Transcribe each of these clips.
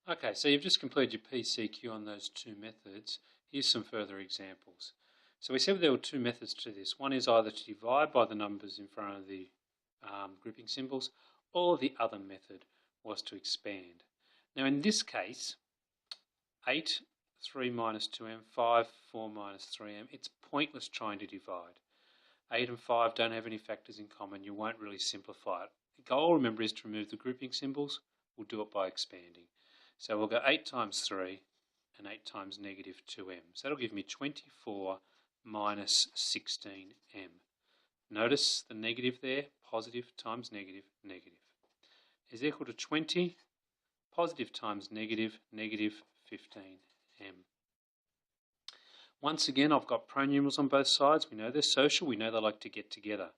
Okay, so you've just completed your PCQ on those two methods. Here's some further examples. So we said there were two methods to this. One is either to divide by the numbers in front of the grouping symbols, or the other method was to expand. Now in this case, 8, 3 minus 2m, 5, 4 minus 3m, it's pointless trying to divide. 8 and 5 don't have any factors in common. You won't really simplify it. The goal, remember, is to remove the grouping symbols. We'll do it by expanding. So we'll go 8 times 3 and 8 times negative 2m. So that'll give me 24 minus 16m. Notice the negative there, positive times negative, negative, is equal to 20, positive times negative, negative 15m. Once again, I've got pronumerals on both sides. We know they're social. We know they like to get together.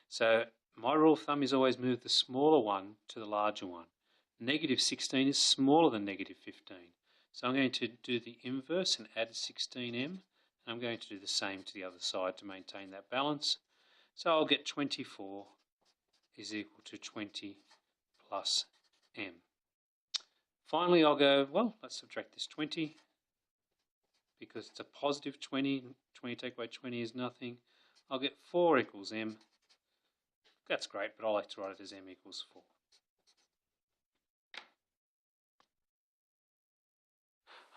So my rule of thumb is always move the smaller one to the larger one. Negative 16 is smaller than negative 15. So I'm going to do the inverse and add 16m. And I'm going to do the same to the other side to maintain that balance. So I'll get 24 is equal to 20 plus m. Finally, I'll go, well, let's subtract this 20 because it's a positive 20. 20 take away 20 is nothing. I'll get 4 equals m. That's great, but I like to write it as m equals 4.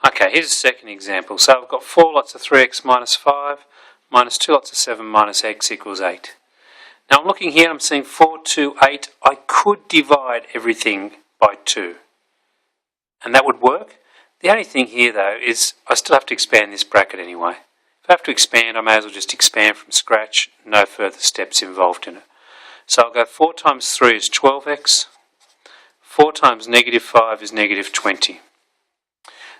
Okay, here's a second example. So I've got 4 lots of 3x minus 5 minus 2 lots of 7 minus x equals 8. Now I'm looking here, I'm seeing 4, 2, 8. I could divide everything by 2. And that would work. The only thing here though is I still have to expand this bracket anyway. If I have to expand, I may as well just expand from scratch. No further steps involved in it. So I'll go 4 times 3 is 12x. 4 times negative 5 is negative 20.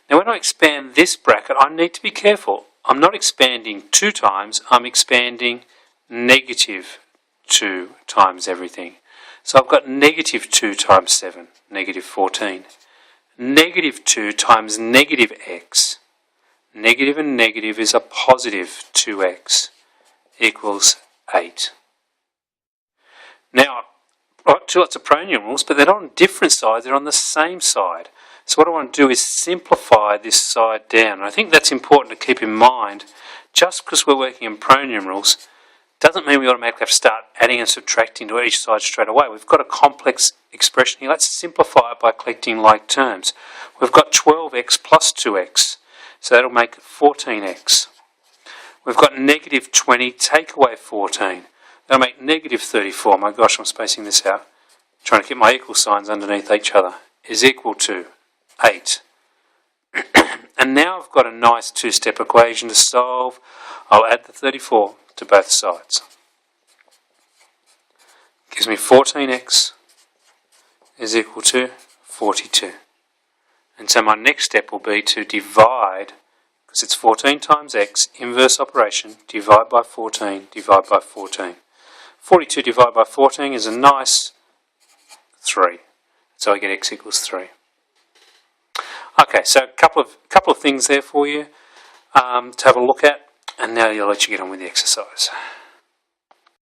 Now when I expand this bracket, I need to be careful. I'm not expanding 2 times, I'm expanding negative 2 times everything. So I've got negative 2 times 7, negative 14. Negative 2 times negative x. Negative and negative is a positive 2x equals 8. Now, I've got 2 lots of pronumerals, but they're not on different sides, they're on the same side. So what I want to do is simplify this side down. And I think that's important to keep in mind. Just because we're working in pronumerals doesn't mean we automatically have to start adding and subtracting to each side straight away. We've got a complex expression here. Let's simplify it by collecting like terms. We've got 12x plus 2x. So that'll make 14x. We've got negative 20, take away 14. That'll make negative 34. My gosh, I'm spacing this out. Trying to keep my equal signs underneath each other. Is equal to 8. And now I've got a nice two-step equation to solve. I'll add the 34 to both sides. Gives me 14x is equal to 42. And so my next step will be to divide, because it's 14 times x, inverse operation, divide by 14, divide by 14. 42 divided by 14 is a nice 3. So I get x equals 3. Okay, so a couple of things there for you to have a look at, and now I'll let you get on with the exercise.